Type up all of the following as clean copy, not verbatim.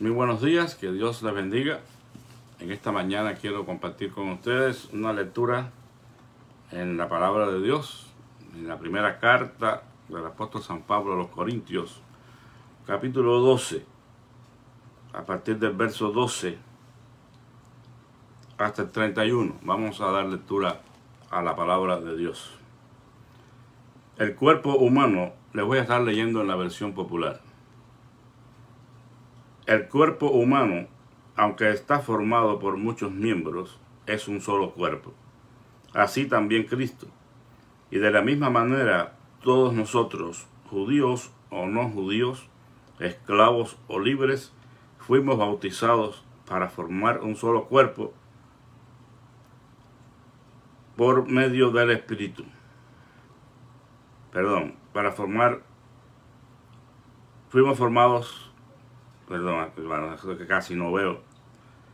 Muy buenos días, que Dios les bendiga. En esta mañana quiero compartir con ustedes una lectura en la palabra de Dios, en la primera carta del apóstol San Pablo a los Corintios, capítulo 12, a partir del verso 12 hasta el 31. Vamos a dar lectura a la palabra de Dios. El cuerpo humano, les voy a estar leyendo en la versión popular. El cuerpo humano, aunque está formado por muchos miembros, es un solo cuerpo. Así también Cristo. Y de la misma manera, todos nosotros, judíos o no judíos, esclavos o libres, fuimos bautizados para formar un solo cuerpo por medio del Espíritu. Fuimos formados. Eso que casi no veo.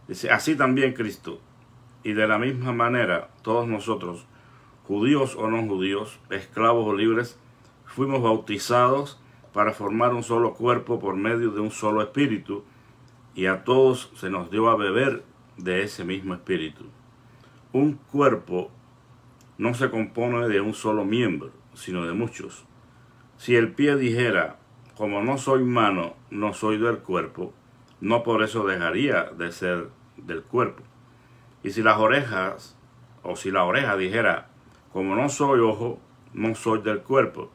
Dice, así también Cristo. Y de la misma manera, todos nosotros, judíos o no judíos, esclavos o libres, fuimos bautizados para formar un solo cuerpo por medio de un solo espíritu, y a todos se nos dio a beber de ese mismo espíritu. Un cuerpo no se compone de un solo miembro, sino de muchos. Si el pie dijera, como no soy mano, no soy del cuerpo, no por eso dejaría de ser del cuerpo. Y si las orejas, o si la oreja dijera, como no soy ojo, no soy del cuerpo,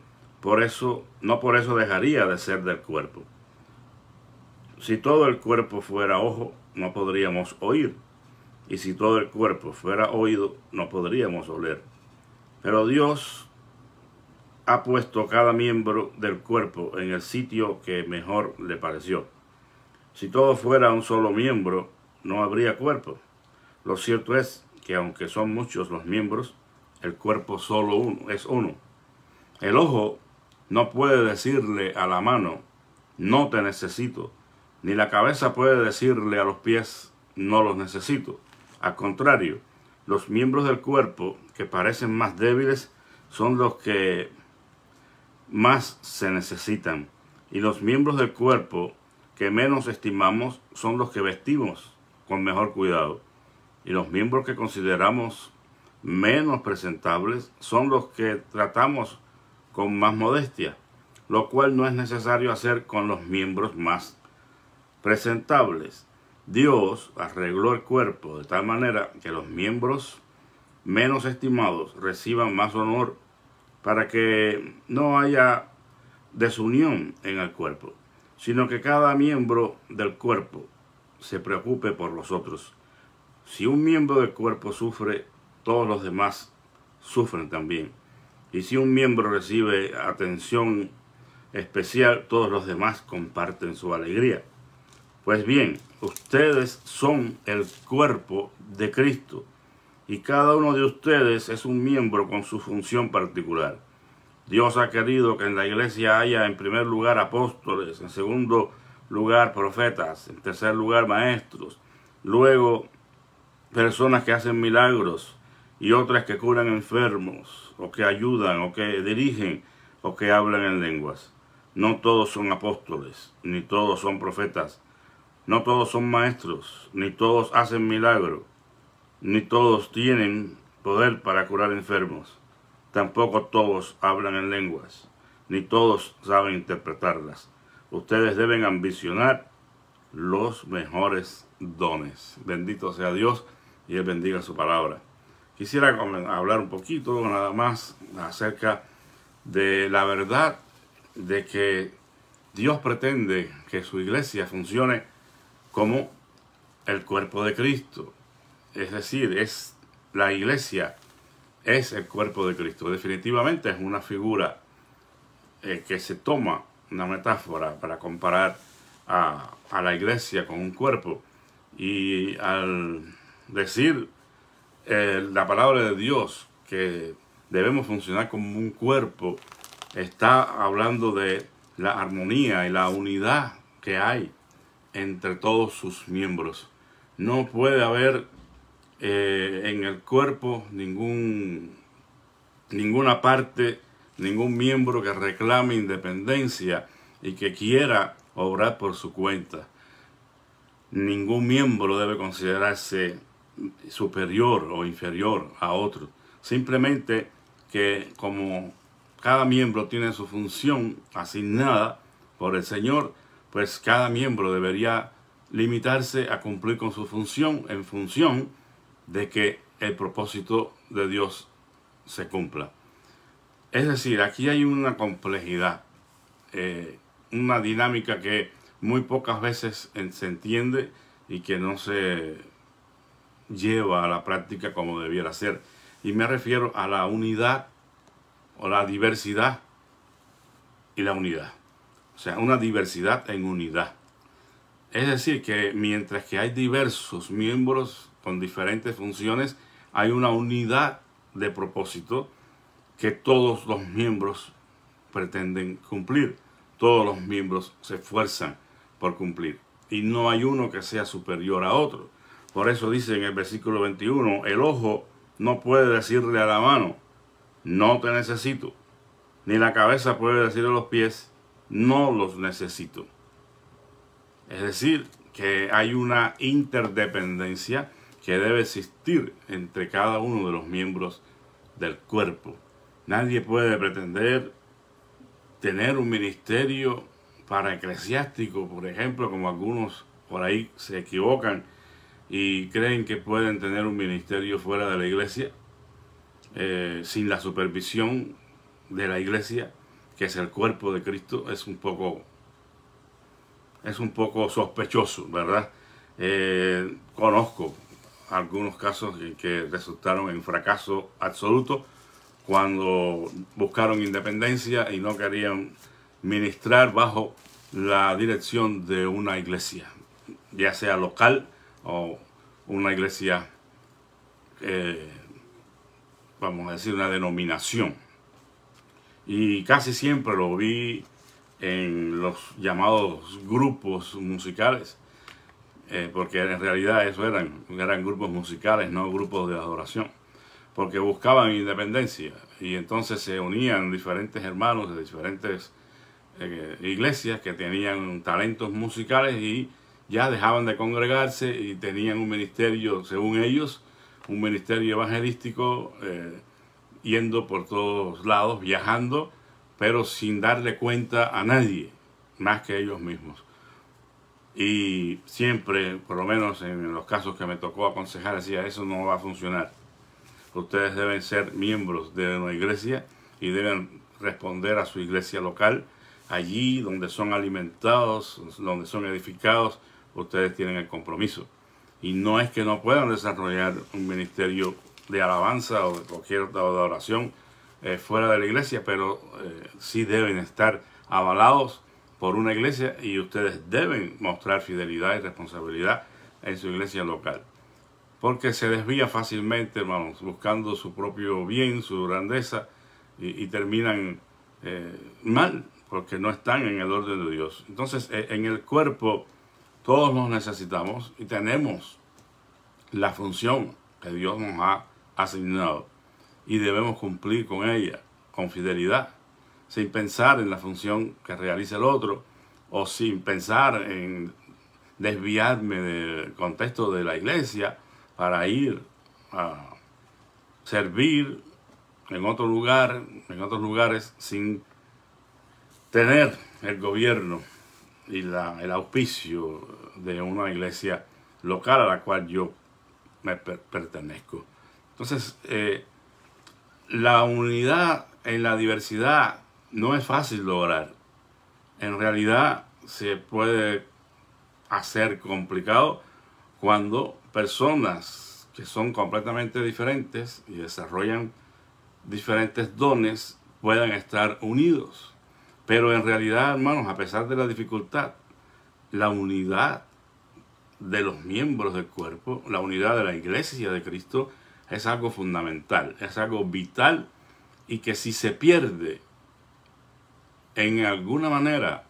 no por eso dejaría de ser del cuerpo. Si todo el cuerpo fuera ojo, no podríamos oír. Y si todo el cuerpo fuera oído, no podríamos oler. Pero Dios ha puesto cada miembro del cuerpo en el sitio que mejor le pareció. Si todo fuera un solo miembro, no habría cuerpo. Lo cierto es que aunque son muchos los miembros, el cuerpo solo es uno. El ojo no puede decirle a la mano, no te necesito, ni la cabeza puede decirle a los pies, no los necesito. Al contrario, los miembros del cuerpo que parecen más débiles son los que más se necesitan, y los miembros del cuerpo que menos estimamos son los que vestimos con mejor cuidado, y los miembros que consideramos menos presentables son los que tratamos con más modestia, lo cual no es necesario hacer con los miembros más presentables. Dios arregló el cuerpo de tal manera que los miembros menos estimados reciban más honor, para que no haya desunión en el cuerpo, sino que cada miembro del cuerpo se preocupe por los otros. Si un miembro del cuerpo sufre, todos los demás sufren también. Y si un miembro recibe atención especial, todos los demás comparten su alegría. Pues bien, ustedes son el cuerpo de Cristo, y cada uno de ustedes es un miembro con su función particular. Dios ha querido que en la iglesia haya en primer lugar apóstoles, en segundo lugar profetas, en tercer lugar maestros, luego personas que hacen milagros y otras que curan enfermos, o que ayudan, o que dirigen, o que hablan en lenguas. No todos son apóstoles, ni todos son profetas, no todos son maestros, ni todos hacen milagros, ni todos tienen poder para curar enfermos. Tampoco todos hablan en lenguas, ni todos saben interpretarlas. Ustedes deben ambicionar los mejores dones. Bendito sea Dios, y Él bendiga su palabra. Quisiera hablar un poquito nada más acerca de la verdad de que Dios pretende que su iglesia funcione como el cuerpo de Cristo. Es decir, la iglesia es el cuerpo de Cristo. Definitivamente es una figura que se toma, una metáfora para comparar a la iglesia con un cuerpo. Y al decir la palabra de Dios que debemos funcionar como un cuerpo, está hablando de la armonía y la unidad que hay entre todos sus miembros. No puede haber en el cuerpo ninguna parte, ningún miembro que reclame independencia y que quiera obrar por su cuenta. ningún miembro debe considerarse superior o inferior a otro. Simplemente que como cada miembro tiene su función asignada por el Señor, pues cada miembro debería limitarse a cumplir con su función en función de que el propósito de Dios se cumpla. Es decir, aquí hay una complejidad, una dinámica que muy pocas veces se entiende y que no se lleva a la práctica como debiera ser. Y me refiero a la unidad o la diversidad y la unidad. O sea, una diversidad en unidad. Es decir, que mientras que hay diversos miembros con diferentes funciones, hay una unidad de propósito que todos los miembros pretenden cumplir. Todos los miembros se esfuerzan por cumplir. Y no hay uno que sea superior a otro. Por eso dice en el versículo 21, el ojo no puede decirle a la mano, no te necesito. Ni la cabeza puede decirle a los pies, no los necesito. Es decir, que hay una interdependencia que debe existir entre cada uno de los miembros del cuerpo. Nadie puede pretender tener un ministerio para eclesiástico, por ejemplo, como algunos por ahí se equivocan y creen que pueden tener un ministerio fuera de la iglesia, sin la supervisión de la iglesia, que es el cuerpo de Cristo. Es un poco sospechoso, ¿verdad? Conozco algunos casos que resultaron en fracaso absoluto cuando buscaron independencia y no querían ministrar bajo la dirección de una iglesia, ya sea local o una iglesia, vamos a decir, una denominación. Y casi siempre lo vi en los llamados grupos musicales, porque en realidad eso eran grupos musicales, no grupos de adoración, porque buscaban independencia y entonces se unían diferentes hermanos de diferentes iglesias que tenían talentos musicales y ya dejaban de congregarse y tenían un ministerio, según ellos, un ministerio evangelístico, yendo por todos lados, viajando, pero sin darle cuenta a nadie, más que ellos mismos. Y siempre, por lo menos en los casos que me tocó aconsejar, decía, eso no va a funcionar. Ustedes deben ser miembros de una iglesia y deben responder a su iglesia local. Allí donde son alimentados, donde son edificados, ustedes tienen el compromiso. Y no es que no puedan desarrollar un ministerio de alabanza o de cualquier otra oración fuera de la iglesia, pero sí deben estar avalados por una iglesia y ustedes deben mostrar fidelidad y responsabilidad en su iglesia local. Porque se desvía fácilmente, hermanos, buscando su propio bien, su grandeza, y terminan mal, porque no están en el orden de Dios. Entonces, en el cuerpo todos nos necesitamos y tenemos la función que Dios nos ha asignado y debemos cumplir con ella con fidelidad, sin pensar en la función que realiza el otro o sin pensar en desviarme del contexto de la iglesia para ir a servir en otro lugar, en otros lugares, sin tener el gobierno y el auspicio de una iglesia local a la cual yo me pertenezco. Entonces, la unidad en la diversidad no es fácil lograr. En realidad se puede hacer complicado cuando personas que son completamente diferentes y desarrollan diferentes dones puedan estar unidos. Pero en realidad, hermanos, a pesar de la dificultad, la unidad de los miembros del cuerpo, la unidad de la iglesia de Cristo, es algo fundamental, es algo vital, y que si se pierde, en alguna manera,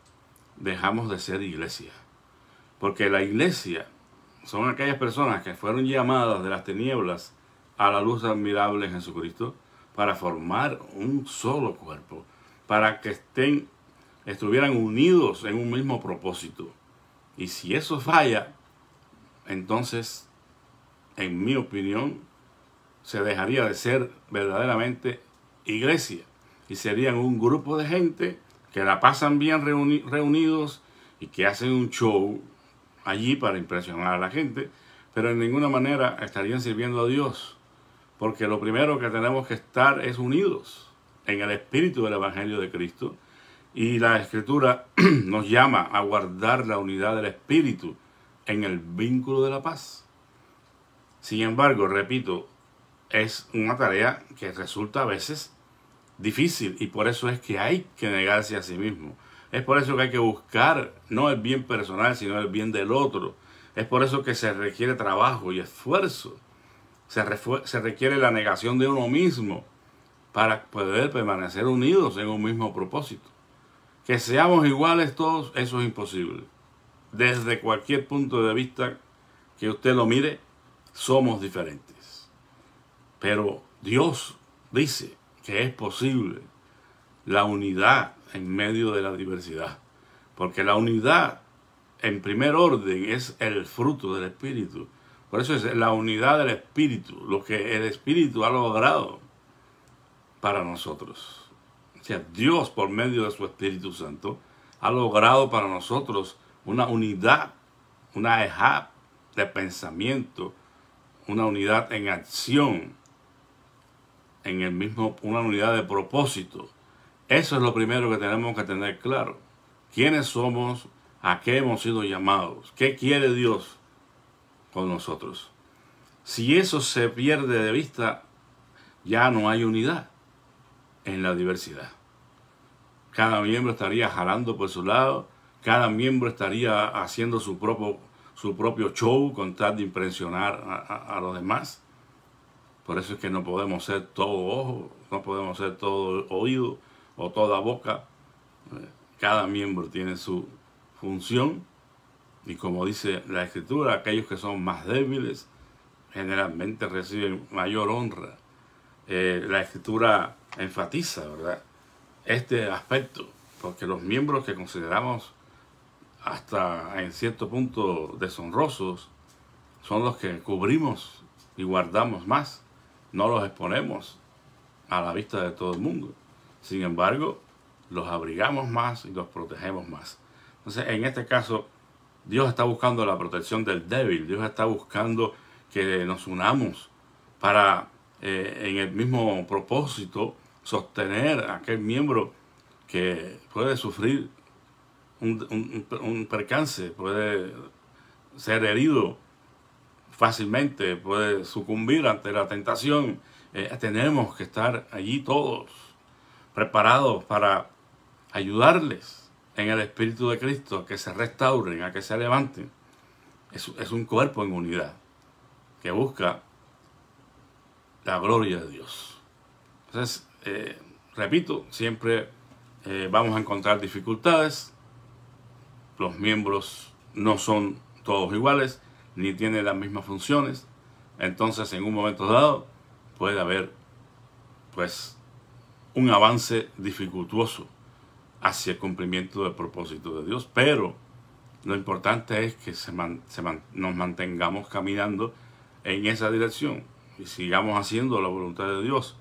dejamos de ser iglesia. Porque la iglesia son aquellas personas que fueron llamadas de las tinieblas a la luz admirable en Jesucristo para formar un solo cuerpo, para que estuvieran unidos en un mismo propósito. Y si eso falla, entonces, en mi opinión, se dejaría de ser verdaderamente iglesia y serían un grupo de gente que la pasan bien reunidos y que hacen un show allí para impresionar a la gente, pero en ninguna manera estarían sirviendo a Dios, porque lo primero que tenemos que estar es unidos en el espíritu del Evangelio de Cristo, y la Escritura nos llama a guardar la unidad del espíritu en el vínculo de la paz. Sin embargo, repito, es una tarea que resulta a veces difícil, y por eso es que hay que negarse a sí mismo. Es por eso que hay que buscar no el bien personal, sino el bien del otro. Es por eso que se requiere trabajo y esfuerzo. Se requiere la negación de uno mismo para poder permanecer unidos en un mismo propósito. Que seamos iguales todos, eso es imposible. Desde cualquier punto de vista que usted lo mire, somos diferentes. Pero Dios dice que es posible la unidad en medio de la diversidad. Porque la unidad, en primer orden, es el fruto del Espíritu. Por eso es la unidad del Espíritu, lo que el Espíritu ha logrado para nosotros. O sea, Dios, por medio de su Espíritu Santo, ha logrado para nosotros una unidad, una ejab de pensamiento, una unidad en acción, en el mismo, una unidad de propósito. Eso es lo primero que tenemos que tener claro. ¿Quiénes somos? ¿A qué hemos sido llamados? ¿Qué quiere Dios con nosotros? Si eso se pierde de vista, ya no hay unidad en la diversidad. Cada miembro estaría jalando por su lado, cada miembro estaría haciendo su propio show con tal de impresionar a los demás. Por eso es que no podemos ser todo ojo, no podemos ser todo oído o toda boca. Cada miembro tiene su función, y como dice la Escritura, aquellos que son más débiles generalmente reciben mayor honra. La Escritura enfatiza, ¿verdad?, este aspecto, porque los miembros que consideramos hasta en cierto punto deshonrosos son los que cubrimos y guardamos más, no los exponemos a la vista de todo el mundo. Sin embargo, los abrigamos más y los protegemos más. Entonces, en este caso, Dios está buscando la protección del débil. Dios está buscando que nos unamos para, en el mismo propósito, sostener a aquel miembro que puede sufrir un percance, puede ser herido fácilmente, puede sucumbir ante la tentación. Tenemos que estar allí todos preparados para ayudarles en el Espíritu de Cristo a que se restauren, a que se levanten. Es un cuerpo en unidad que busca la gloria de Dios. Entonces, repito, siempre vamos a encontrar dificultades. Los miembros no son todos iguales, ni tienen las mismas funciones. Entonces, en un momento dado, puede haber, pues, un avance dificultuoso hacia el cumplimiento del propósito de Dios. Pero lo importante es que nos mantengamos caminando en esa dirección y sigamos haciendo la voluntad de Dios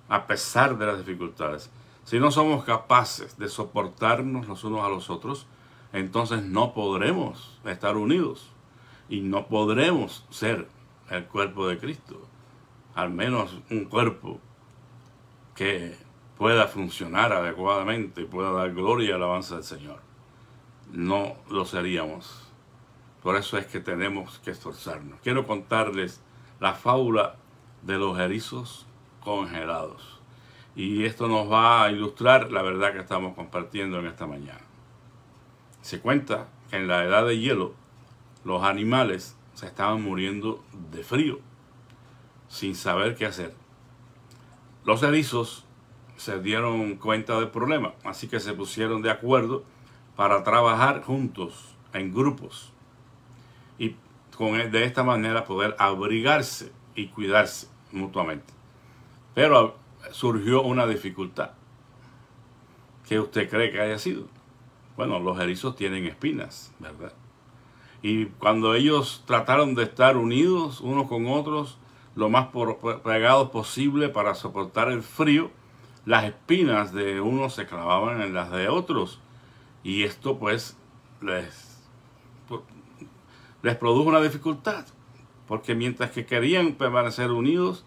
a pesar de las dificultades. Si no somos capaces de soportarnos los unos a los otros, entonces no podremos estar unidos y no podremos ser el cuerpo de Cristo. Al menos un cuerpo que pueda funcionar adecuadamente y pueda dar gloria y alabanza al Señor. No lo seríamos. Por eso es que tenemos que esforzarnos. Quiero contarles la fábula de los erizos congelados. Y esto nos va a ilustrar la verdad que estamos compartiendo en esta mañana. Se cuenta que en la edad de hielo, los animales se estaban muriendo de frío, sin saber qué hacer. Los erizos se dieron cuenta del problema, así que se pusieron de acuerdo para trabajar juntos en grupos y de esta manera poder abrigarse y cuidarse mutuamente. Pero surgió una dificultad. ¿Qué usted cree que haya sido? Bueno, los erizos tienen espinas, ¿verdad? Y cuando ellos trataron de estar unidos unos con otros, lo más pegados posible para soportar el frío, las espinas de unos se clavaban en las de otros. Y esto pues les produjo una dificultad, porque mientras que querían permanecer unidos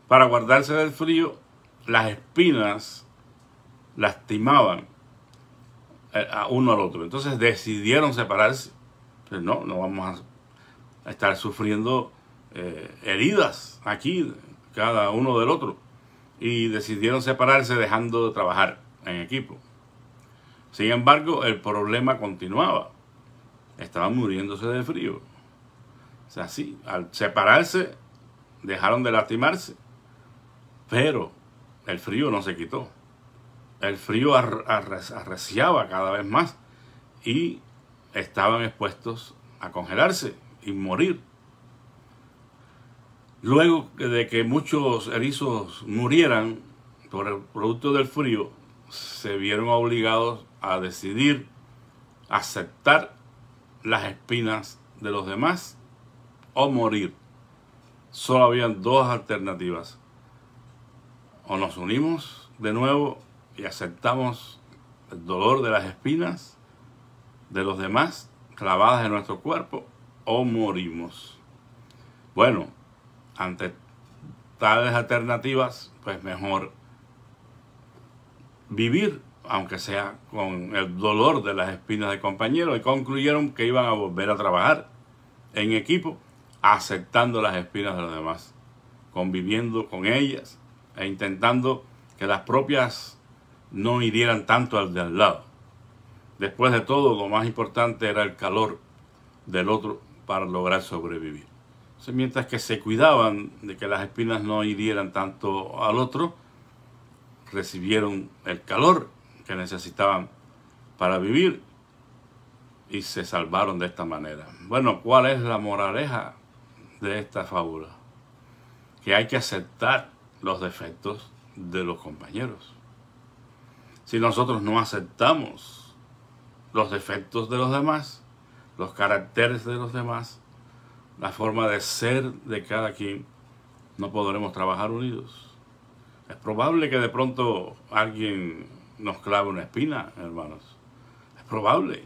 para guardarse del frío, las espinas lastimaban a uno al otro. Entonces decidieron separarse. Pues no vamos a estar sufriendo heridas aquí, cada uno del otro. Y decidieron separarse dejando de trabajar en equipo. Sin embargo, el problema continuaba. Estaban muriéndose de frío. O sea, sí, al separarse, dejaron de lastimarse. Pero el frío no se quitó. El frío arreciaba cada vez más. Y estaban expuestos a congelarse y morir. Luego de que muchos erizos murieran por el producto del frío, se vieron obligados a decidir aceptar las espinas de los demás o morir. Solo habían dos alternativas. O nos unimos de nuevo y aceptamos el dolor de las espinas de los demás clavadas en nuestro cuerpo, o morimos. Bueno, ante tales alternativas, pues mejor vivir, aunque sea con el dolor de las espinas del compañero, y concluyeron que iban a volver a trabajar en equipo, aceptando las espinas de los demás, conviviendo con ellas e intentando que las propias no hirieran tanto al de al lado. Después de todo, lo más importante era el calor del otro para lograr sobrevivir. Entonces, mientras que se cuidaban de que las espinas no hirieran tanto al otro, recibieron el calor que necesitaban para vivir y se salvaron de esta manera. Bueno, ¿cuál es la moraleja de esta fábula? Que hay que aceptar los defectos de los compañeros. Si nosotros no aceptamos los defectos de los demás, los caracteres de los demás, la forma de ser de cada quien, no podremos trabajar unidos. Es probable que de pronto alguien nos clave una espina, hermanos. Es probable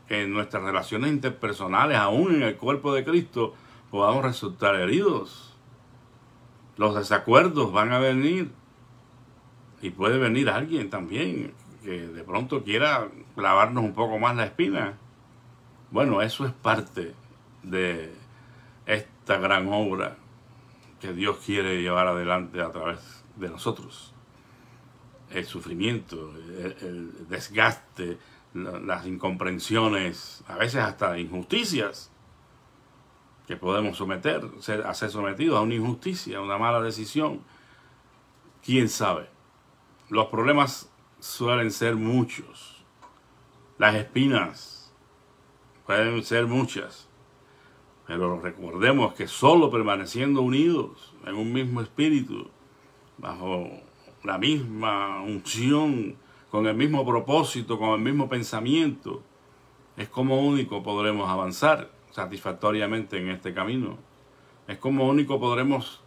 que en nuestras relaciones interpersonales, aún en el cuerpo de Cristo, podamos resultar heridos. Los desacuerdos van a venir. Y puede venir alguien también que de pronto quiera clavarnos un poco más la espina. Bueno, eso es parte de esta gran obra que Dios quiere llevar adelante a través de nosotros. El sufrimiento, el desgaste, las incomprensiones, a veces hasta injusticias que podemos ser sometidos a una injusticia, a una mala decisión. ¿Quién sabe? Los problemas suelen ser muchos. Las espinas pueden ser muchas. Pero recordemos que solo permaneciendo unidos en un mismo espíritu, bajo la misma unción, con el mismo propósito, con el mismo pensamiento, es como único podremos avanzar satisfactoriamente en este camino. Es como único podremos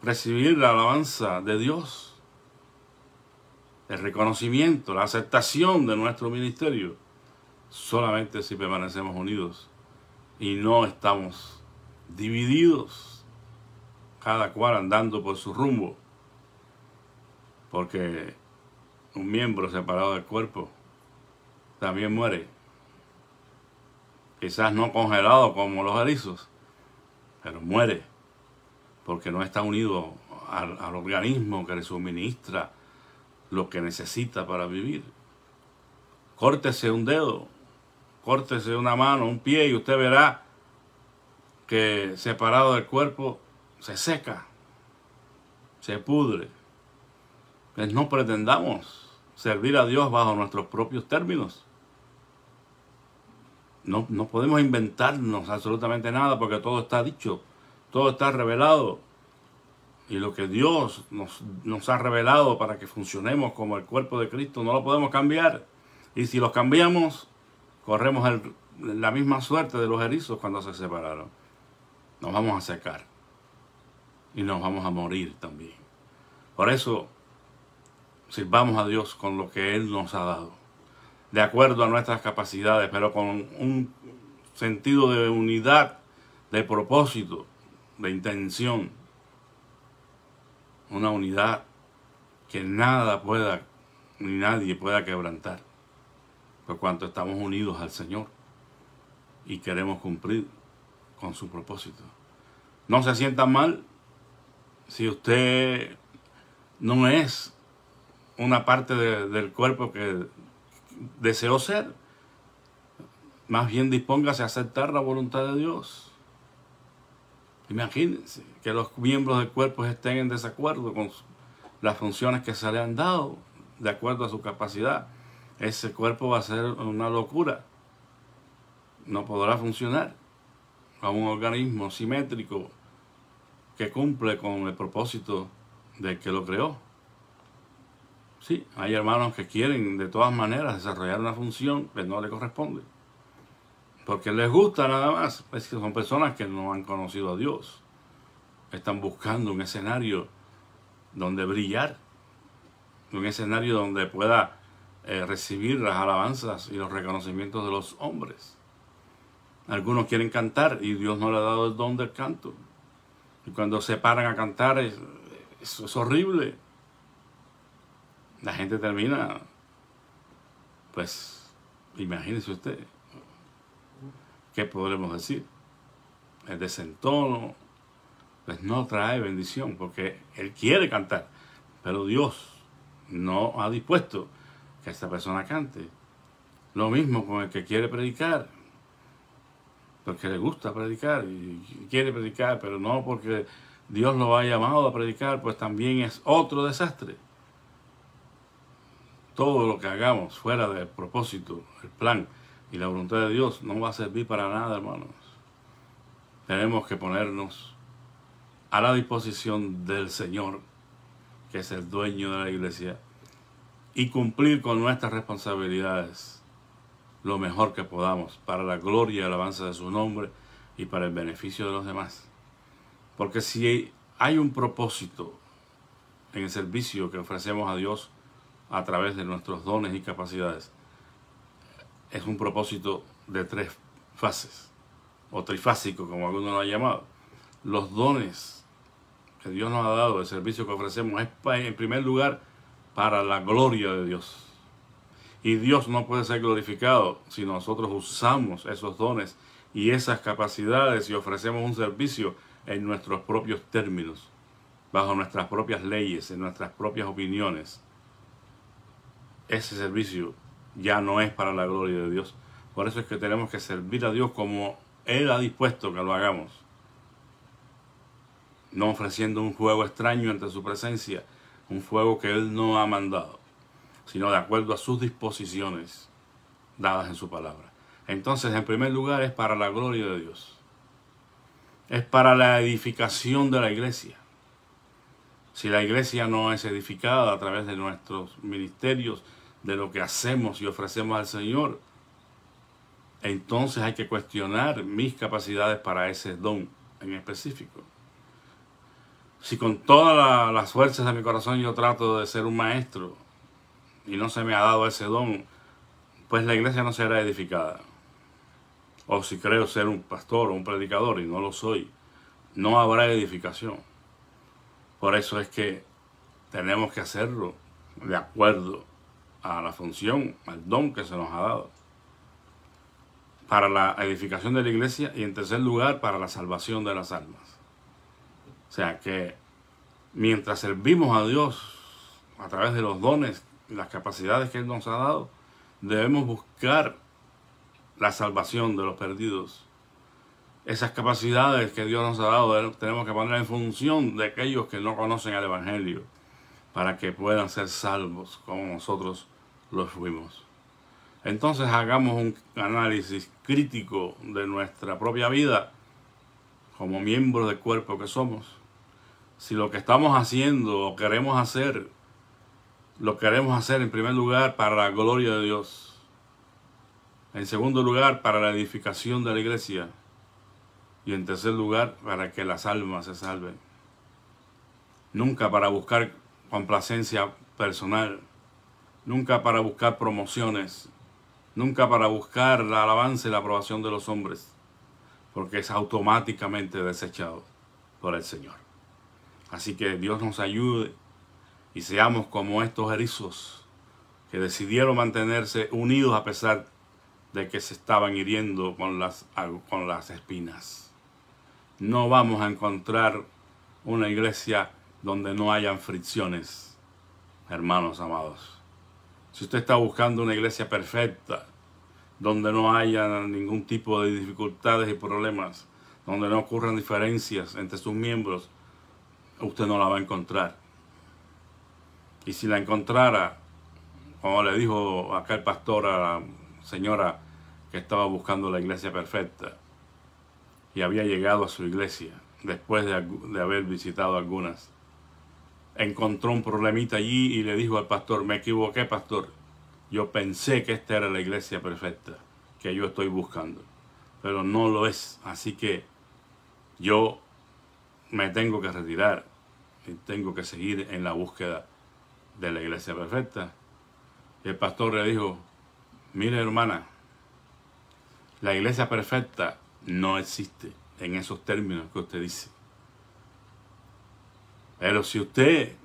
recibir la alabanza de Dios, el reconocimiento, la aceptación de nuestro ministerio, solamente si permanecemos unidos y no estamos divididos, cada cual andando por su rumbo, porque un miembro separado del cuerpo también muere. Quizás no congelado como los erizos, pero muere, porque no está unido al organismo que le suministra lo que necesita para vivir. Córtese un dedo, córtese una mano, un pie, y usted verá que separado del cuerpo se seca, se pudre. Pues no pretendamos servir a Dios bajo nuestros propios términos. No podemos inventarnos absolutamente nada, porque todo está dicho, todo está revelado. Y lo que Dios nos ha revelado para que funcionemos como el cuerpo de Cristo, no lo podemos cambiar. Y si lo cambiamos, corremos el la misma suerte de los erizos cuando se separaron. Nos vamos a secar y nos vamos a morir también. Por eso, sirvamos a Dios con lo que Él nos ha dado, de acuerdo a nuestras capacidades, pero con un sentido de unidad, de propósito, de intención. Una unidad que nada pueda, ni nadie pueda quebrantar, por cuanto estamos unidos al Señor y queremos cumplir con su propósito. No se sienta mal si usted no es una parte del cuerpo que deseó ser. Más bien dispóngase a aceptar la voluntad de Dios. Imagínense que los miembros del cuerpo estén en desacuerdo con las funciones que se le han dado, de acuerdo a su capacidad. Ese cuerpo va a ser una locura. No podrá funcionar a un organismo simétrico que cumple con el propósito del que lo creó. Sí, hay hermanos que quieren de todas maneras desarrollar una función que no le corresponde, porque les gusta nada más. Es que son personas que no han conocido a Dios. Están buscando un escenario donde brillar, un escenario donde pueda recibir las alabanzas y los reconocimientos de los hombres. Algunos quieren cantar y Dios no le ha dado el don del canto. Y cuando se paran a cantar es horrible. La gente termina, pues, imagínese usted, ¿qué podremos decir? El desentono, pues no trae bendición, porque Él quiere cantar, pero Dios no ha dispuesto que esta persona cante. Lo mismo con el que quiere predicar, porque le gusta predicar y quiere predicar, pero no porque Dios lo ha llamado a predicar, pues también es otro desastre. Todo lo que hagamos fuera del propósito, el plan y la voluntad de Dios no va a servir para nada, hermanos. Tenemos que ponernos a la disposición del Señor, que es el dueño de la iglesia, y cumplir con nuestras responsabilidades lo mejor que podamos para la gloria y alabanza de su nombre y para el beneficio de los demás. Porque si hay un propósito en el servicio que ofrecemos a Dios a través de nuestros dones y capacidades, es un propósito de 3 fases, o trifásico, como algunos lo han llamado. Los dones que Dios nos ha dado, el servicio que ofrecemos, es en primer lugar para la gloria de Dios. Y Dios no puede ser glorificado si nosotros usamos esos dones y esas capacidades y ofrecemos un servicio en nuestros propios términos, bajo nuestras propias leyes, en nuestras propias opiniones. Ese servicio ya no es para la gloria de Dios. Por eso es que tenemos que servir a Dios como Él ha dispuesto que lo hagamos. No ofreciendo un fuego extraño ante su presencia, un fuego que Él no ha mandado, sino de acuerdo a sus disposiciones dadas en su palabra. Entonces, en primer lugar, es para la gloria de Dios. Es para la edificación de la iglesia. Si la iglesia no es edificada a través de nuestros ministerios, de lo que hacemos y ofrecemos al Señor, entonces hay que cuestionar mis capacidades para ese don en específico. Si con todas las fuerzas de mi corazón yo trato de ser un maestro y no se me ha dado ese don, pues la iglesia no será edificada. O si creo ser un pastor o un predicador y no lo soy, no habrá edificación. Por eso es que tenemos que hacerlo de acuerdo a la función, al don que se nos ha dado, para la edificación de la iglesia y en tercer lugar para la salvación de las almas. O sea que mientras servimos a Dios a través de los dones y las capacidades que Él nos ha dado, debemos buscar la salvación de los perdidos. Esas capacidades que Dios nos ha dado tenemos que poner en función de aquellos que no conocen el Evangelio, para que puedan ser salvos como nosotros los fuimos. Entonces hagamos un análisis crítico de nuestra propia vida como miembros del cuerpo que somos. Si lo que estamos haciendo o queremos hacer, lo queremos hacer en primer lugar para la gloria de Dios, En segundo lugar, para la edificación de la iglesia. Y en tercer lugar, para que las almas se salven. Nunca para buscar complacencia personal. Nunca para buscar promociones. Nunca para buscar la alabanza y la aprobación de los hombres. Porque es automáticamente desechado por el Señor. Así que Dios nos ayude y seamos como estos erizos que decidieron mantenerse unidos a pesar de que se estaban hiriendo con las espinas. No vamos a encontrar una iglesia donde no hayan fricciones, hermanos amados. Si usted está buscando una iglesia perfecta, donde no haya ningún tipo de dificultades y problemas, donde no ocurran diferencias entre sus miembros, usted no la va a encontrar. Y si la encontrara, como le dijo acá el pastor a la señora que estaba buscando la iglesia perfecta y había llegado a su iglesia después de haber visitado algunas, encontró un problemita allí y le dijo al pastor: me equivoqué, pastor, yo pensé que esta era la iglesia perfecta que yo estoy buscando, pero no lo es, así que yo me tengo que retirar y tengo que seguir en la búsqueda de la iglesia perfecta. Y el pastor le dijo: mire, hermana, la iglesia perfecta no existe en esos términos que usted dice. Pero si usted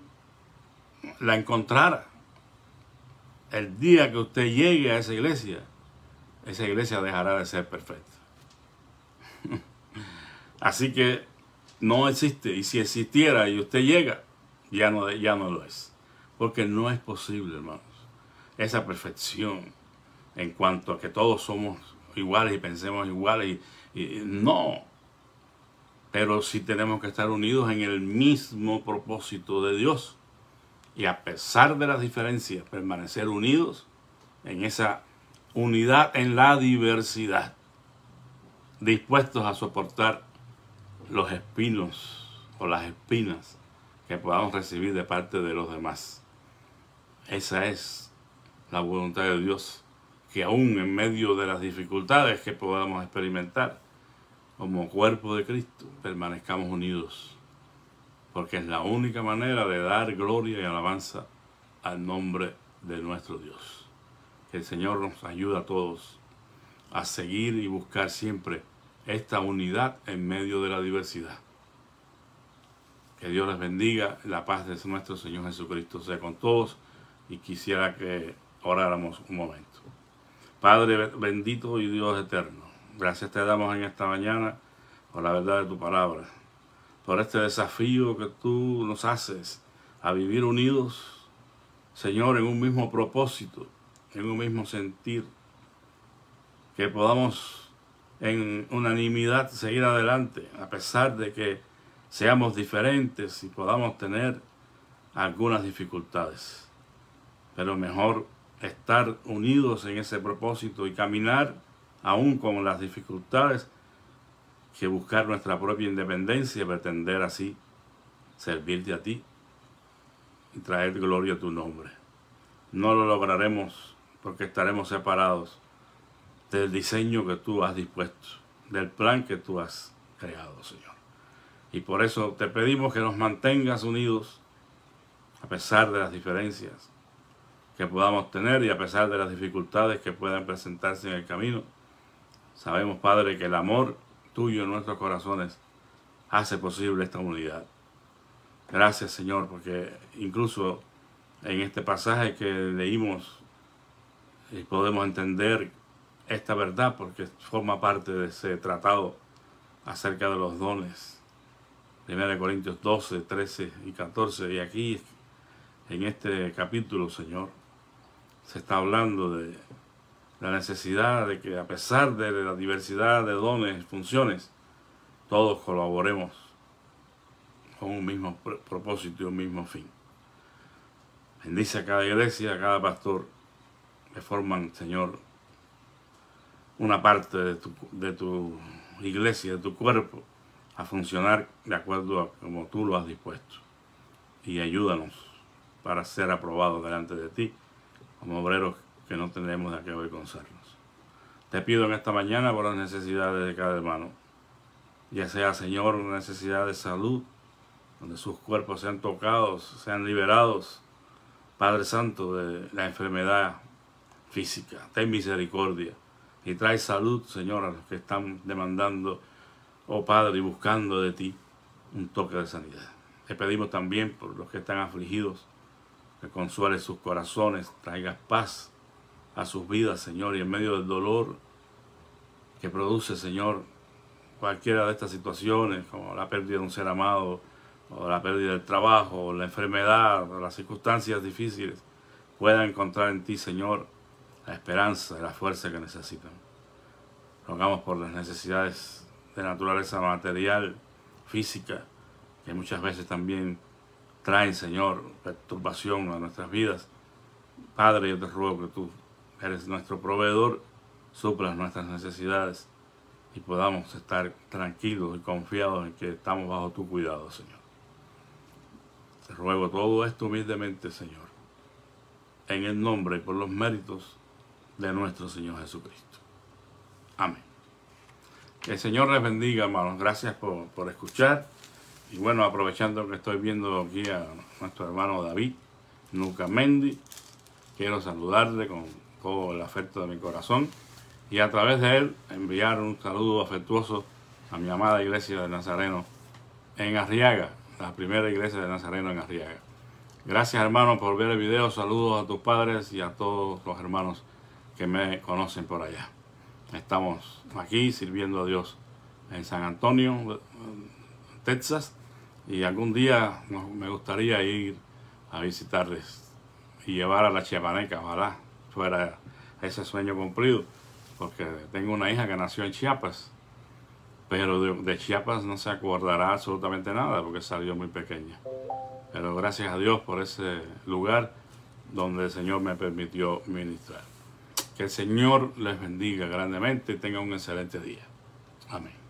la encontrara, el día que usted llegue a esa iglesia dejará de ser perfecta. Así que no existe. Y si existiera y usted llega, ya no lo es. Porque no es posible, hermanos, esa perfección en cuanto a que todos somos iguales y pensemos iguales. No. Pero sí tenemos que estar unidos en el mismo propósito de Dios. Y a pesar de las diferencias, permanecer unidos en esa unidad en la diversidad. Dispuestos a soportar los espinos o las espinas que podamos recibir de parte de los demás. Esa es la voluntad de Dios, que aún en medio de las dificultades que podamos experimentar como cuerpo de Cristo, permanezcamos unidos, porque es la única manera de dar gloria y alabanza al nombre de nuestro Dios. Que el Señor nos ayude a todos a seguir y buscar siempre esta unidad en medio de la diversidad. Que Dios les bendiga, la paz de nuestro Señor Jesucristo sea con todos, y quisiera que oráramos un momento. Padre bendito y Dios eterno, gracias te damos en esta mañana por la verdad de tu palabra, por este desafío que tú nos haces a vivir unidos, Señor, en un mismo propósito, en un mismo sentir, que podamos en unanimidad seguir adelante, a pesar de que seamos diferentes y podamos tener algunas dificultades. Pero mejor estar unidos en ese propósito y caminar aún con las dificultades, que buscar nuestra propia independencia y pretender así servirte a ti y traer gloria a tu nombre. No lo lograremos porque estaremos separados del diseño que tú has dispuesto, del plan que tú has creado, Señor. Y por eso te pedimos que nos mantengas unidos a pesar de las diferencias que podamos tener y a pesar de las dificultades que puedan presentarse en el camino. Sabemos, Padre, que el amor tuyo en nuestros corazones hace posible esta unidad. Gracias, Señor, porque incluso en este pasaje que leímos podemos entender esta verdad, porque forma parte de ese tratado acerca de los dones. 1 Corintios 12, 13 y 14. Y aquí, en este capítulo, Señor, se está hablando de la necesidad de que, a pesar de la diversidad de dones y funciones, todos colaboremos con un mismo propósito y un mismo fin. Bendice a cada iglesia, a cada pastor que forman, Señor, una parte de tu iglesia, de tu cuerpo, a funcionar de acuerdo a como tú lo has dispuesto. Y ayúdanos para ser aprobados delante de ti, como obreros que no tenemos de qué avergonzarnos. Te pido en esta mañana por las necesidades de cada hermano, ya sea, Señor, una necesidad de salud, donde sus cuerpos sean tocados, sean liberados, Padre Santo, de la enfermedad física. Ten misericordia y trae salud, Señor, a los que están demandando, oh Padre, y buscando de ti un toque de sanidad. Te pedimos también por los que están afligidos, que consueles sus corazones, traigas paz a sus vidas, Señor, y en medio del dolor que produce, Señor, cualquiera de estas situaciones, como la pérdida de un ser amado, o la pérdida del trabajo, o la enfermedad, o las circunstancias difíciles, puedan encontrar en ti, Señor, la esperanza y la fuerza que necesitan. Rogamos por las necesidades de naturaleza material, física, que muchas veces también traen, Señor, perturbación a nuestras vidas. Padre, yo te ruego que tú eres nuestro proveedor, suplas nuestras necesidades y podamos estar tranquilos y confiados en que estamos bajo tu cuidado, Señor. Te ruego todo esto humildemente, Señor, en el nombre y por los méritos de nuestro Señor Jesucristo. Amén. Que el Señor les bendiga, hermanos. Gracias por escuchar. Y bueno, aprovechando que estoy viendo aquí a nuestro hermano David Nucamendi, quiero saludarle con todo el afecto de mi corazón y a través de él enviar un saludo afectuoso a mi amada iglesia de Nazareno en Arriaga, la primera iglesia de Nazareno en Arriaga. Gracias, hermano, por ver el video. Saludos a tus padres y a todos los hermanos que me conocen por allá. Estamos aquí sirviendo a Dios en San Antonio, Texas, y algún día me gustaría ir a visitarles y llevar a la chiapaneca, ojalá fuera ese sueño cumplido, porque tengo una hija que nació en Chiapas, pero de Chiapas no se acordará absolutamente nada porque salió muy pequeña. Pero gracias a Dios por ese lugar donde el Señor me permitió ministrar. Que el Señor les bendiga grandemente y tengan un excelente día. Amén.